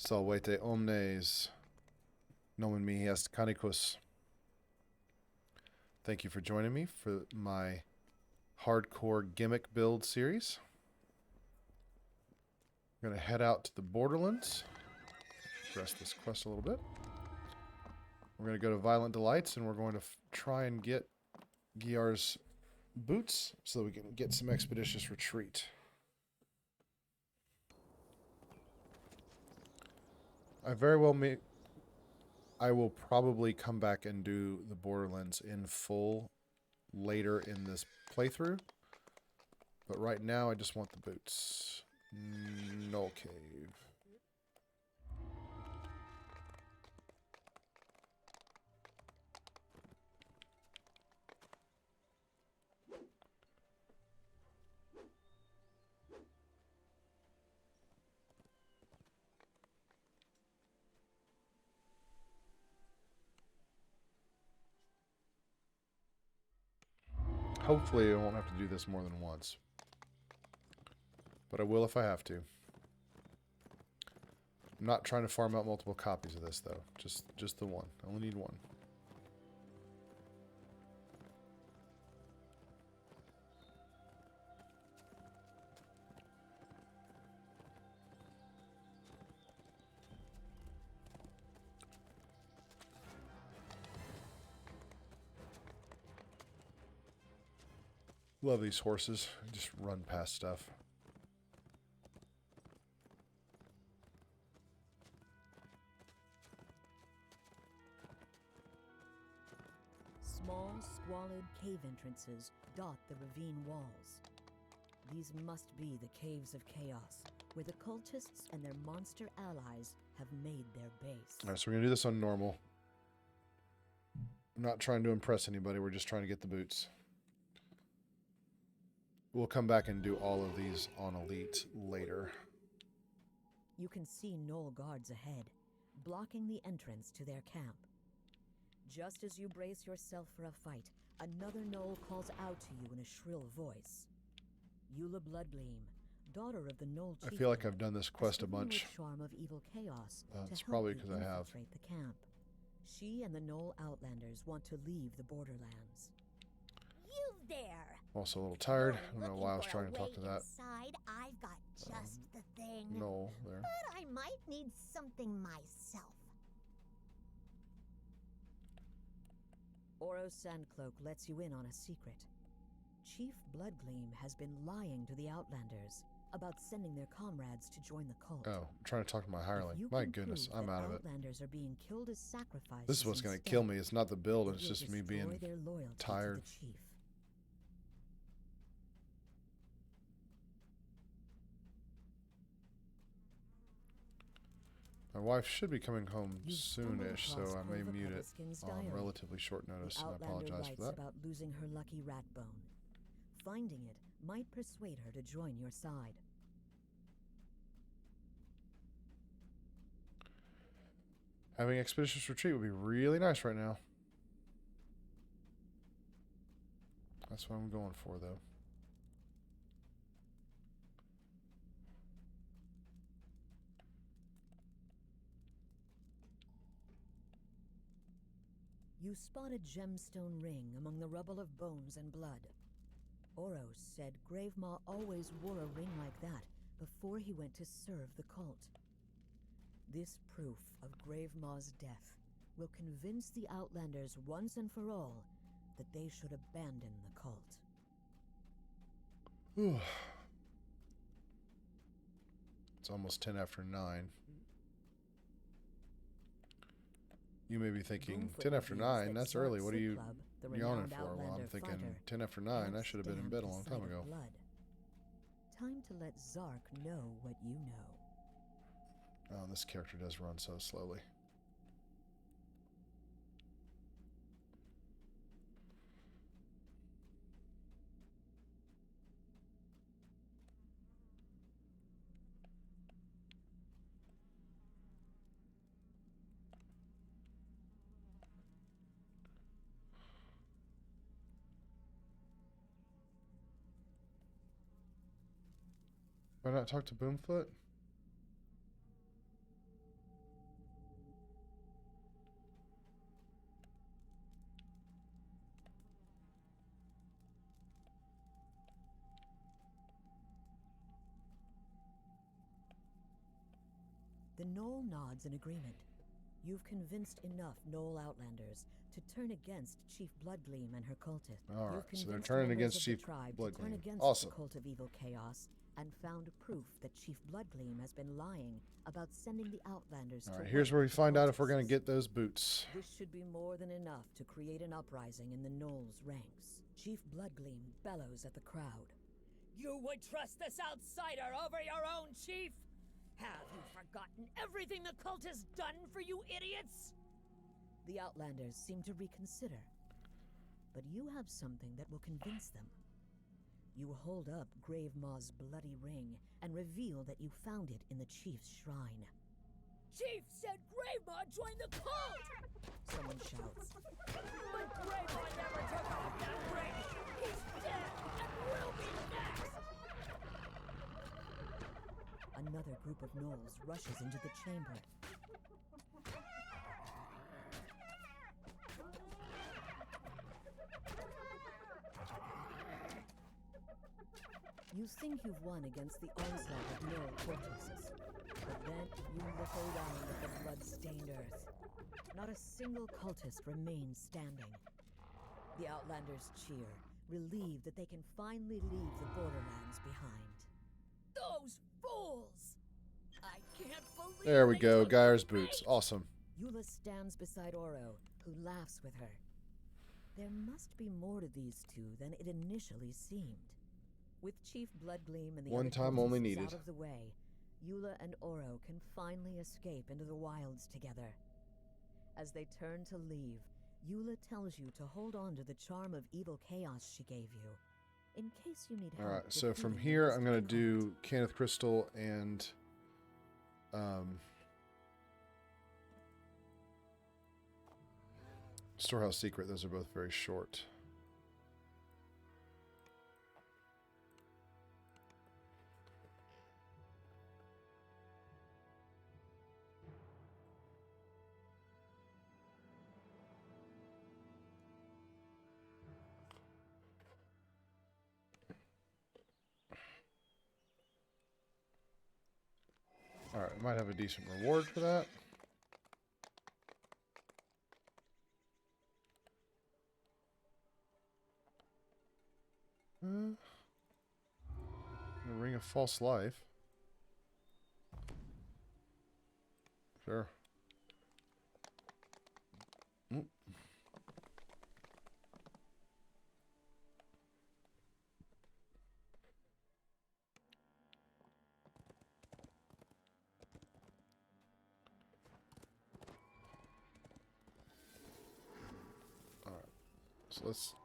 Salvete omnes. Nomen me est canicus. Thank you for joining me for my hardcore gimmick build series. I'm going to head out to the Borderlands. Rest this quest a little bit. We're going to go to Violent Delights, and we're going to try and get Giyar's boots so that we can get some expeditious retreat. I will probably come back and do the Borderlands in full later in this playthrough. But right now, I just want the boots. Gnoll Cave. Hopefully I won't have to do this more than once. But I will if I have to. I'm not trying to farm out multiple copies of this, though. Just the one. I only need one. Love these horses. Just run past stuff. Small, squalid cave entrances dot the ravine walls. These must be the Caves of Chaos, where the cultists and their monster allies have made their base. Alright, so we're going to do this on normal. I'm not trying to impress anybody. We're just trying to get the boots. We'll come back and do all of these on Elite later. You can see Gnoll guards ahead, blocking the entrance to their camp. Just as you brace yourself for a fight, another Gnoll calls out to you in a shrill voice. Eula Bloodgleam, daughter of the Gnoll chief. I feel like I've done this quest a bunch. Charm of evil chaos It's to probably help because you I have. infiltrate the camp. She and the Gnoll Outlanders want to leave the Borderlands. You there! Also a little tired. I You're don't know why I was looking for trying a to talk to way that. inside. I've got just the thing. No, there. But I might need something myself. Oro's Sandcloak lets you in on a secret. Chief Bloodgleam has been lying to the Outlanders about sending their comrades to join the cult. Oh, I'm trying to talk to my hireling. My goodness, I'm out of it. Outlanders are being killed as sacrifices. This is what's going to instead. kill me. It's not the build, It it's will just me destroy being their loyalty to tired. the chief. My wife should be coming home You've soonish, so stumbled I may across mute it Pebbleskin's on diary. relatively short notice, The and I Outlander apologize for writes that. about losing her lucky rat bone. Finding it might persuade her to join your side. Having expeditious retreat would be really nice right now. That's what I'm going for, though. You spot a gemstone ring among the rubble of bones and blood. Oros said Gravemaw always wore a ring like that before he went to serve the cult. This proof of Gravemaw's death will convince the Outlanders once and for all that they should abandon the cult. It's almost 10 after 9. You may be thinking, Boomfoot 10 after reveals 9? that That's Zark early. What are you Club, the yawning renowned for? Well, I'm Outlander thinking, fighter, 10 after 9? I can't should have been in stand bed a the long sight time of ago. blood. Time to let Zark know what you know. Oh, this character does run so slowly. Why not talk to Boomfoot? The Gnoll nods in agreement. You've convinced enough Gnoll outlanders to turn against Chief Bloodgleam and her cultists. All right, You've so they're convinced turning members against of the Chief tribe to turn Bloodgleam. against Awesome. the cult of evil chaos, and found proof that Chief Bloodgleam has been lying about sending the outlanders All to right, here's work where we with the find out if we're going to cultists. get those boots. This should be more than enough to create an uprising in the Gnolls' ranks. Chief Bloodgleam bellows at the crowd. You would trust this outsider over your own chief? Have you forgotten everything the cult has done for you idiots? The outlanders seem to reconsider. But you have something that will convince them. You hold up Gravema's bloody ring and reveal that you found it in the chief's shrine. Chief said Gravema joined the cult! Someone shouts. But Gravema never took off that ring! He's dead, and we'll be next! Another group of Gnolls rushes into the chamber. You think you've won against the onslaught of Gnoll cultists, but then you look around at the blood-stained earth. Not a single cultist remains standing. The Outlanders cheer, relieved that they can finally leave the borderlands behind. Those fools! I can't believe There we they go, took Giyar's the bait. boots. Awesome. Eula stands beside Oro, who laughs with her. There must be more to these two than it initially seemed. With Chief Bloodgleam and the One other time only cultists needed. out of the way, Eula and Oro can finally escape into the wilds together. As they turn to leave, Eula tells you to hold on to the charm of evil chaos she gave you, in case you need help. All right, so from defeating the here, rest I'm of going the to do cult. Cannith Crystal and Storehouse Secret. Those are both very short. All right, might have a decent reward for that. A Ring of False Life. Sure. Mm. All right. So let's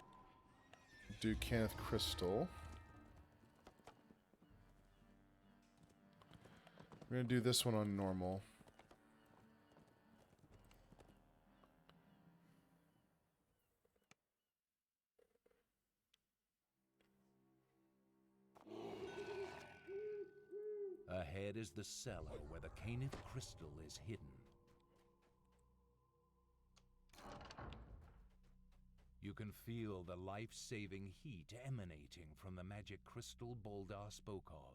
do Cannith Crystal. We're going to do this one on normal. Ahead is the cellar where the Cannith Crystal is hidden. You can feel the life-saving heat emanating from the magic crystal Boldar spoke of.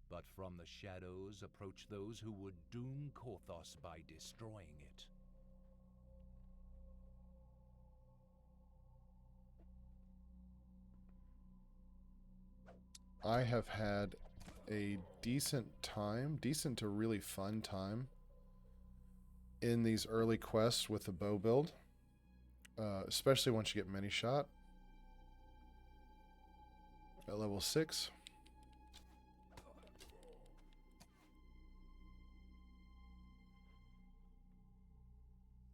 But from the shadows approach those who would doom Korthos by destroying it. I have had a decent to really fun time in these early quests with the bow build. Especially once you get many shot at level 6.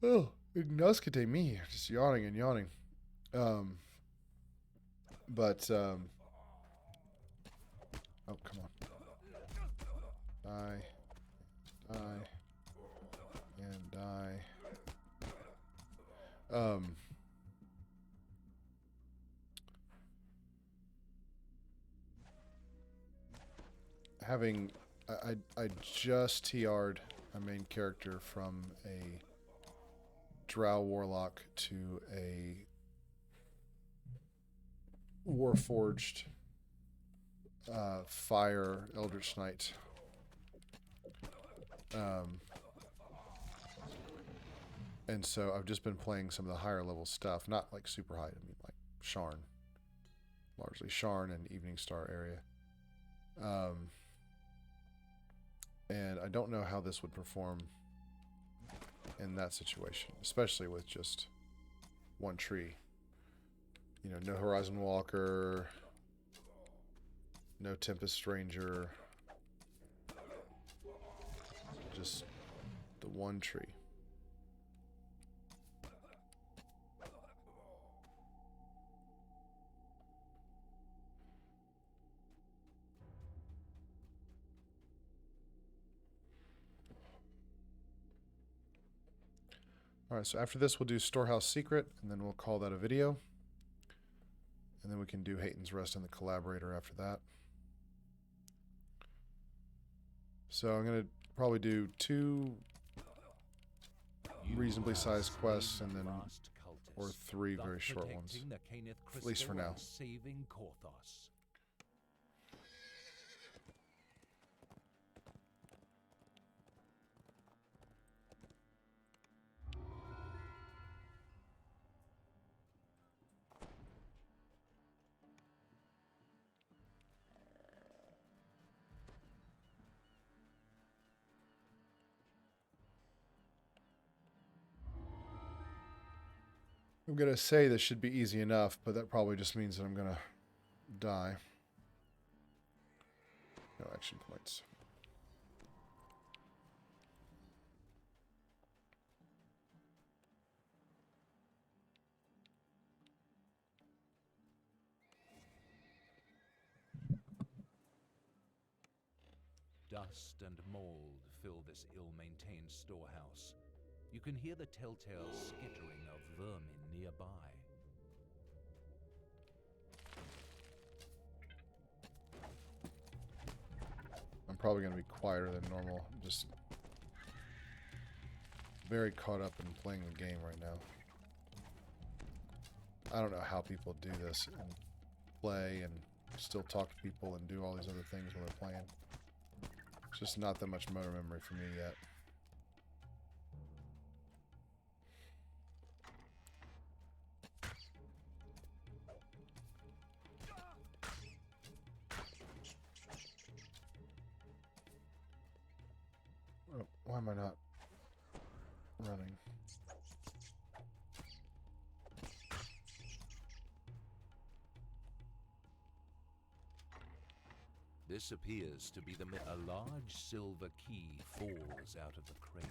Oh, ignoskete me. Just yawning and yawning. Oh, come on. Die. Die. And die. I just TR'd a main character from a Drow Warlock to a Warforged Fire Eldritch Knight. And so I've just been playing some of the higher level stuff, not like super high, I mean like Sharn. Largely Sharn and Evening Star area. And I don't know how this would perform in that situation, especially with just one tree. You know, no Horizon Walker, no Tempest Stranger, just the one tree. Alright, so after this we'll do Storehouse Secret, and then we'll call that a video. And then we can do Hayton's Rest in the Collaborator after that. So I'm going to probably do 2 reasonably sized quests, and then or 3 very short ones. At least for now. Saving Korthos. I'm going to say this should be easy enough, but that probably just means that I'm going to die. No action points. Dust and mold fill this ill-maintained storehouse. You can hear the telltale skittering of vermin nearby. I'm probably going to be quieter than normal. I'm just very caught up in playing the game right now. I don't know how people do this and play and still talk to people and do all these other things while they're playing. It's just not that much motor memory for me yet. Oh, why am I not running? This appears to be a large silver key falls out of the crate.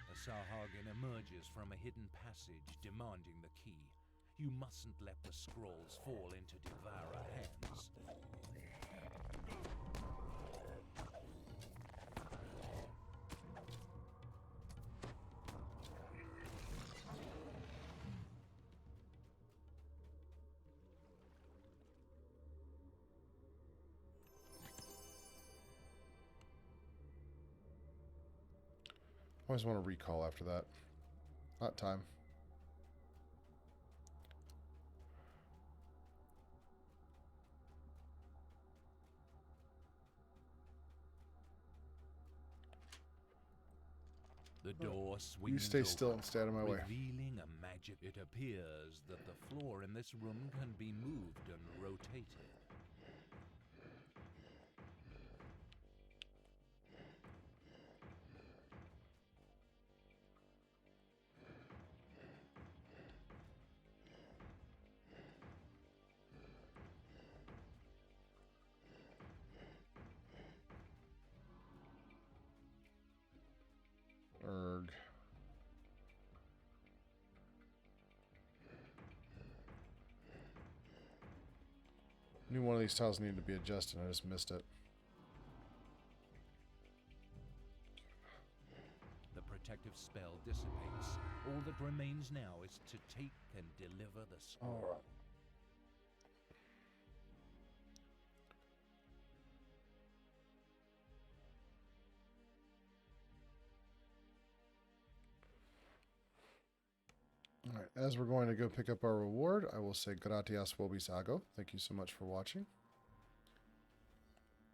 A Sarhagan emerges from a hidden passage demanding the key. You mustn't let the scrolls fall into devourer hands. I always want to recall after that. Not time. The door swings You stay still open, and stay out of my way. revealing a magic. It appears that the floor in this room can be moved and rotated. Erg. Knew one of these tiles needed to be adjusted, I just missed it. The protective spell dissipates. All that remains now is to take and deliver the scroll. Alright. Oh. All right, as we're going to go pick up our reward, I will say gratias vobis ago. Thank you so much for watching.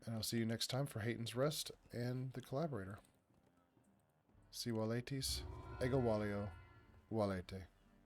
And I'll see you next time for Hayton's Rest and the Collaborator. Si waletis, ego walio, walete.